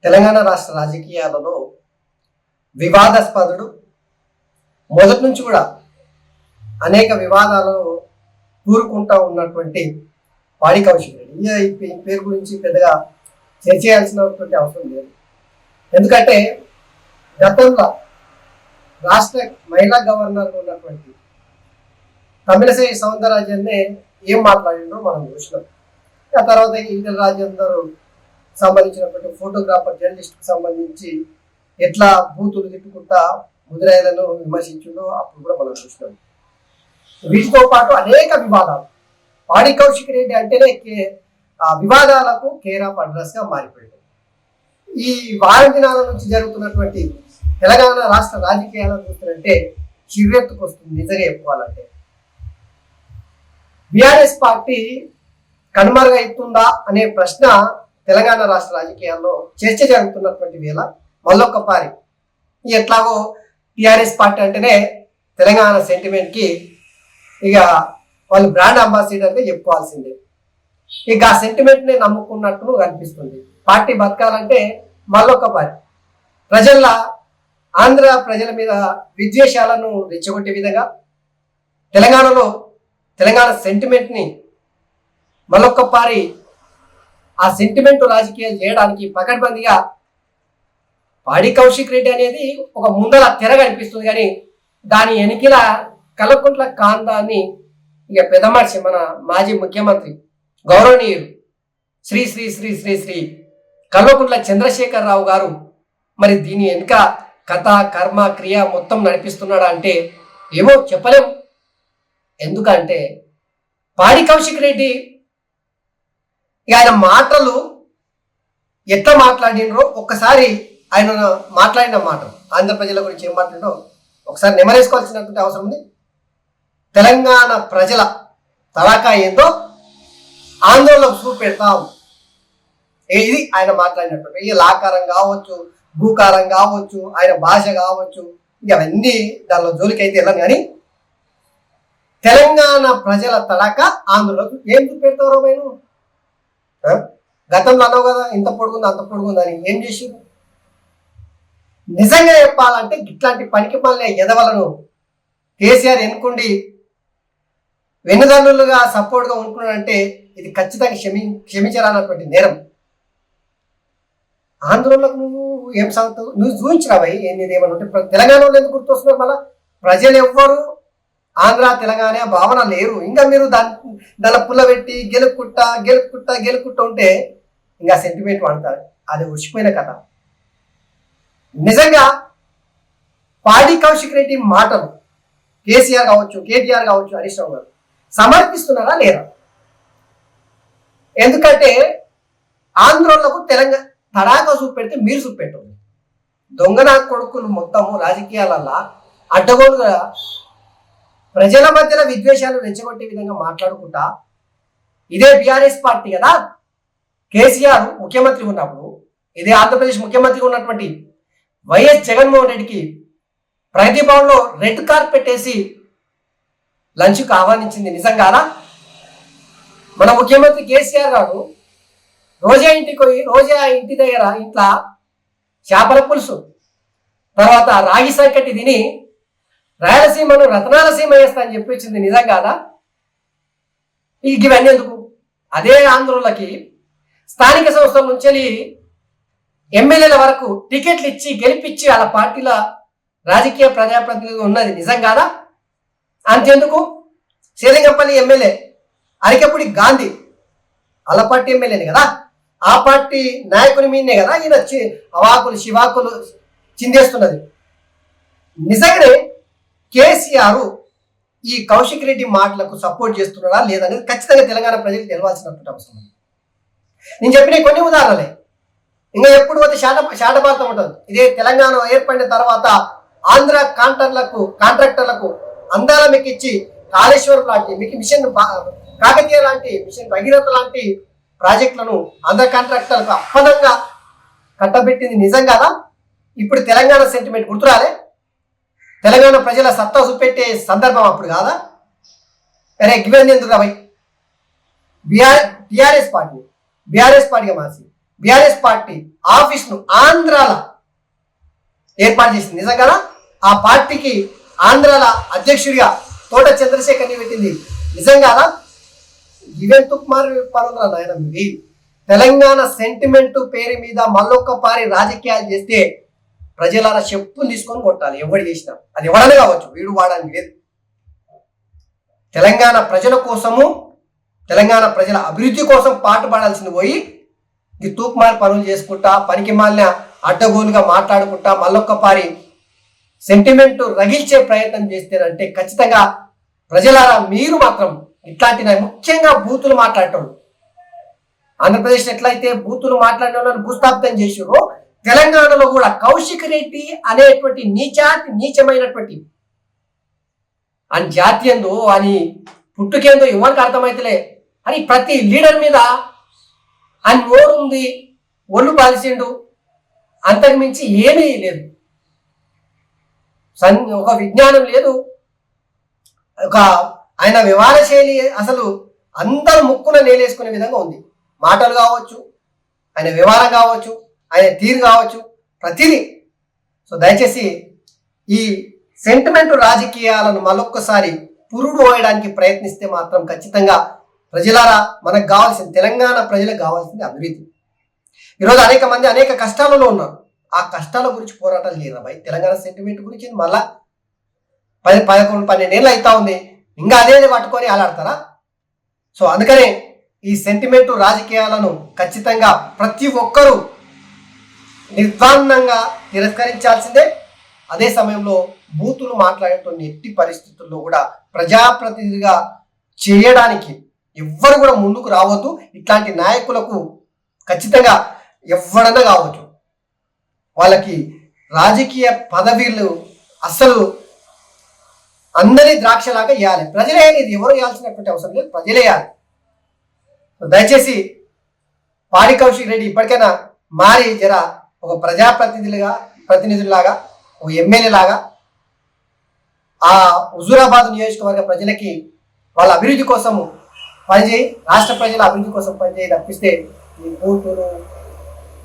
తెలంగాణ రాష్ట్ర రాజకీయాలలో వివాదాస్పదుడు మొదటి నుంచి కూడా అనేక వివాదాలను కూరుకుంటూ ఉన్నటువంటి పాడి కౌశిక్ రెడ్డి. ఈ పేరు గురించి పెద్దగా చర్చ చేయాల్సినటువంటి అవసరం లేదు. ఎందుకంటే గతంలో రాష్ట్ర మహిళా గవర్నర్ ఉన్నటువంటి తమిళసై సౌందరరాజన్నే ఏం మాట్లాడిందో మనం చూసినాం. ఆ తర్వాత ఈటెల రాజేందర్ సంబంధించినటువంటి ఫోటోగ్రాఫర్ జర్నలిస్ట్కి సంబంధించి ఎట్లా బూతులు తిట్టుకుంటా ముదిరాయలను విమర్శించిందో అప్పుడు కూడా మనం చూసినాం. వీటితో పాటు అనేక వివాదాలు. పాడి కౌశిక్ రెడ్డి అంటేనే వివాదాలకు కేర్ ఆఫ్ అడ్రస్ గా మారిపోయింది. ఈ వారం దినాల నుంచి జరుగుతున్నటువంటి తెలంగాణ రాష్ట్ర రాజకీయాలను చూస్తుంటే చివెత్తుకు వస్తుంది. నిజంగా చెప్పుకోవాలంటే బీఆర్ఎస్ పార్టీ కనుమరుగైతుందా అనే ప్రశ్న తెలంగాణ రాష్ట్ర రాజకీయాల్లో చర్చ జరుగుతున్నటువంటి వేళ మళ్ళొక్కపారి ఎట్లాగో టీఆర్ఎస్ పార్టీ అంటేనే తెలంగాణ సెంటిమెంట్కి ఇక వాళ్ళు బ్రాండ్ అంబాసిడర్గా చెప్పుకోవాల్సిందే. ఇక ఆ సెంటిమెంట్ని నమ్ముకున్నట్టు కనిపిస్తుంది. పార్టీ బతకాలంటే మళ్ళొక్కపారి ఆంధ్ర ప్రజల మీద విద్వేషాలను రెచ్చగొట్టే విధంగా తెలంగాణలో తెలంగాణ సెంటిమెంట్ని మళ్ళొక్కపారి ఆ సెంటిమెంట్ రాజకీయాలు చేయడానికి పకడ్బందీగా పాడి కౌశిక్ రెడ్డి అనేది ఒక ముందల తెర కనిపిస్తుంది. కానీ దాని వెనుకల కల్వకుంట్ల కాందాన్ని ఇక పెద్ద మనిషి మన మాజీ ముఖ్యమంత్రి గౌరవనీయులు శ్రీ శ్రీ శ్రీ శ్రీ శ్రీ కల్వకుంట్ల చంద్రశేఖరరావు గారు మరి దీని వెనుక కథ కర్మ క్రియ మొత్తం నడిపిస్తున్నాడా అంటే ఏమో చెప్పలేం. ఎందుకంటే పాడి కౌశిక్ రెడ్డి ఆయన మాటలు ఎట్లా మాట్లాడినరో ఒక్కసారి ఆయన మాట్లాడిన మాట ఆంధ్ర ప్రజల గురించి ఏం మాట్లాడినో ఒకసారి నెమరేసుకోవాల్సినటువంటి అవసరం ఉంది. తెలంగాణ ప్రజల తడాకా ఏందో ఆందోళనకు చూపెడతాం. ఇది ఆయన మాట్లాడినటువంటి ఈ లాకారం కావచ్చు, భూకారం కావచ్చు, ఆయన భాష కావచ్చు, ఇవన్నీ దానిలో జోలికైతే వెళ్ళను. కానీ తెలంగాణ ప్రజల తడాక ఆందోళనకు ఏం చూపెడతారో మేము గతంలో అన్నావు కదా ఇంత పొడుగుంది అంత పొడుగుంది అని ఏం చేసారు? నిజంగా చెప్పాలంటే ఇట్లాంటి పనికి పనులే ఎదవలను కేసీఆర్ ఎన్నుకుండి వెన్నుదన్నులుగా సపోర్ట్గా ఉంటున్నాడంటే ఇది ఖచ్చితంగా క్షమించాలన్నటువంటి నేరం. ఆందోళనకు నువ్వు ఏం సాగుతావు? నువ్వు చూపించినావై ఏమన్నా ఉంటే తెలంగాణలో ఎందుకు గుర్తొస్తున్నారు? మళ్ళా ప్రజలు ఎవ్వరు ఆంధ్ర తెలంగాణ భావన లేరు. ఇంకా మీరు దాని పుల్ల పెట్టి గెలుపుకుంటా ఉంటే ఇంకా సెంటిమెంట్ వాడతారు. అది ఉడిచిపోయిన కథ. నిజంగా పాడి కౌశిక్ రెడ్డి మాటలు కేసీఆర్ కావచ్చు, కేటీఆర్ కావచ్చు, హరీష్ రావు గారు సమర్పిస్తున్నారా లేరా? ఎందుకంటే ఆంధ్రోళ్లకు తెలంగాణ తడాక చూపెడితే మీరు చూపెట్టండి. దొంగన కొడుకులు మొత్తము రాజకీయాలల్లా అడ్డగోలుగా ప్రజల మధ్యలో విద్వేషాలు రెచ్చగొట్టే విధంగా మాట్లాడుకుంటా ఇదే బీఆర్ఎస్ పార్టీ కదా. కేసీఆర్ ముఖ్యమంత్రి ఉన్నప్పుడు ఇదే ఆంధ్రప్రదేశ్ ముఖ్యమంత్రిగా ఉన్నటువంటి వైఎస్ జగన్మోహన్ రెడ్డికి ప్రగతి భవన్లో రెడ్ కార్పెట్ వేసి లంచ్కు ఆహ్వానించింది నిజం కాదా? మన ముఖ్యమంత్రి కేసీఆర్ గారు రోజా ఇంటికి పోయి రోజా ఇంటి దగ్గర ఇంట్లో చేపల పులుసు తర్వాత రాగి సంకటి తిని రాయలసీమను రతనాల సీమ వేస్తా అని చెప్పించింది నిజం కాదా? ఇవన్నీ ఎందుకు? అదే ఆంధ్రులకి స్థానిక సంస్థల నుంచి ఎమ్మెల్యేల వరకు టికెట్లు ఇచ్చి గెలిపించి వాళ్ళ పార్టీల రాజకీయ ప్రజాప్రతినిధులు ఉన్నది నిజం కాదా? అంతెందుకు శ్రీలింగంపల్లి ఎమ్మెల్యే అరికపుడి గాంధీ వాళ్ళ పార్టీ ఎమ్మెల్యేని కదా, ఆ పార్టీ నాయకుని మీదనే కదా ఈయన అవాకులు శివాకులు చిందేస్తున్నది. నిజంగానే కేసీఆర్ ఈ కౌశిక్ రెడ్డి మాటలకు సపోర్ట్ చేస్తున్నాడా లేదనేది ఖచ్చితంగా తెలంగాణ ప్రజలకు తెలవాల్సినటువంటి అవసరం ఉంది. నేను చెప్పిన కొన్ని ఉదాహరణలే. ఇంకా ఎప్పుడు పోతే శాటభారతం ఉంటుంది. ఇదే తెలంగాణ ఏర్పడిన తర్వాత ఆంధ్ర కాంట్రాక్టర్లకు అందాల మీకు ఇచ్చి కాళేశ్వరం లాంటి మీకు మిషన్ కాకతీయ లాంటి మిషన్ భగీరథ లాంటి ప్రాజెక్టులను ఆంధ్ర కాంట్రాక్టర్లకు అప్పనంగా కట్టబెట్టింది నిజం కదా? ఇప్పుడు తెలంగాణ సెంటిమెంట్ గుర్తురాలే? తెలంగాణ ప్రజల సత్తా చూపెట్టే సందర్భం అప్పుడు కాదా? అరే ఇవన్నీ ఎందుకు రాబాయి? బీఆర్ఎస్ పార్టీగా మార్చి బీఆర్ఎస్ పార్టీ ఆఫీస్ను ఆంధ్రాల ఏర్పాటు చేసింది. నిజం కదా? ఆ పార్టీకి ఆంధ్రాల అధ్యక్షుడిగా తోట చంద్రశేఖర్ని పెట్టింది. నిజం కాదా? ఇవెందుకు మరి పనుందా నాయన మీది? తెలంగాణ సెంటిమెంట్ పేరు మీద మళ్ళొక్కపారి రాజకీయాలు చేస్తే ప్రజలారా చెప్పులు తీసుకొని కొట్టాలి. ఎవడు చేసినా అది ఎవడనే కావచ్చు, వీడు వాడని లేదు. తెలంగాణ ప్రజల కోసము, తెలంగాణ ప్రజల అభివృద్ధి కోసం పాటుపడాల్సింది పోయి ఈ తూకుమారి పనులు చేసుకుంటా, పనికి మాలిన అడ్డగోలుగా మాట్లాడుకుంటా మళ్ళొక్కపారి సెంటిమెంట్ రగిల్చే ప్రయత్నం చేస్తేనంటే ఖచ్చితంగా ప్రజలారా మీరు మాత్రం ఇట్లాంటి ముఖ్యంగా బూతులు మాట్లాడటం, ఆంధ్రప్రదేశ్ ఎట్లయితే బూతులు మాట్లాడిన వాళ్ళని భూస్థాపితం చేసారో తెలంగాణలో కూడా కౌశిక్ రెడ్డి అనేటువంటి నీచమైనటువంటి అని జాతి ఏందో అని పుట్టుకేందో ఎవరికి అర్థమైతలే అని ప్రతి లీడర్ మీద అని నోరుంది, ఒళ్ళు పాలిసిండు, అంతకు మించి ఏమీ లేదు. ఒక విజ్ఞానం లేదు, ఒక ఆయన వ్యవహార శైలి అసలు అందరూ ముక్కున నేలేసుకునే విధంగా ఉంది. మాటలు కావచ్చు, ఆయన వ్యవహారం కావచ్చు, ఆయన తీరు కావచ్చు, ప్రతిదీ. సో దయచేసి ఈ సెంటిమెంట్ రాజకీయాలను మళ్ళొక్కసారి పురుడు పోయడానికి ప్రయత్నిస్తే మాత్రం ఖచ్చితంగా ప్రజలారా మనకు కావాల్సింది, తెలంగాణ ప్రజలకు కావాల్సింది అభివృద్ధి. ఈరోజు అనేక మంది అనేక కష్టాలలో ఉన్నారు. ఆ కష్టాల గురించి పోరాటాలు చేయరా భయ్? తెలంగాణ సెంటిమెంట్ గురించి మళ్ళా 10-11-12 ఏళ్ళు అవుతా ఉంది, ఇంకా అదే పట్టుకొని అలాడతారా? సో అందుకనే ఈ సెంటిమెంట్ రాజకీయాలను ఖచ్చితంగా ప్రతి ఒక్కరూ నిర్ధారణంగా తిరస్కరించాల్సిందే. అదే సమయంలో బూతులు మాట్లాడేటువంటి ఎట్టి పరిస్థితుల్లో కూడా ప్రజాప్రతినిధిగా చేయడానికి ఎవ్వరు కూడా ముందుకు రావద్దు. ఇట్లాంటి నాయకులకు ఖచ్చితంగా ఎవరన్నా కావచ్చు, వాళ్ళకి రాజకీయ పదవీలు అస్సలు అందరి ద్రాక్షలాగా వేయాలి. ప్రజలే, ఇది ఎవరు వేయాల్సినటువంటి అవసరం లేదు, ప్రజలే వేయాలి. దయచేసి పాడి కౌశిక్ రెడ్డి ఇప్పటికైనా మారి జర ఒక ప్రతినిధులాగా ఒక ఎమ్మెల్యే లాగా ఆ హుజూరాబాద్ నియోజకవర్గ ప్రజలకి వాళ్ళ అభివృద్ధి కోసము పనిచేయి, రాష్ట్ర ప్రజల అభివృద్ధి కోసం పనిచేయి తప్పిస్తే నీ బూతులు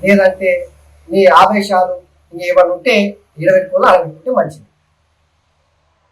లేదంటే నీ ఆవేశాలు ఏమన్నా ఉంటే ఈడబెట్టుకోవాలి, ఆడబెట్టుకుంటే మంచిది.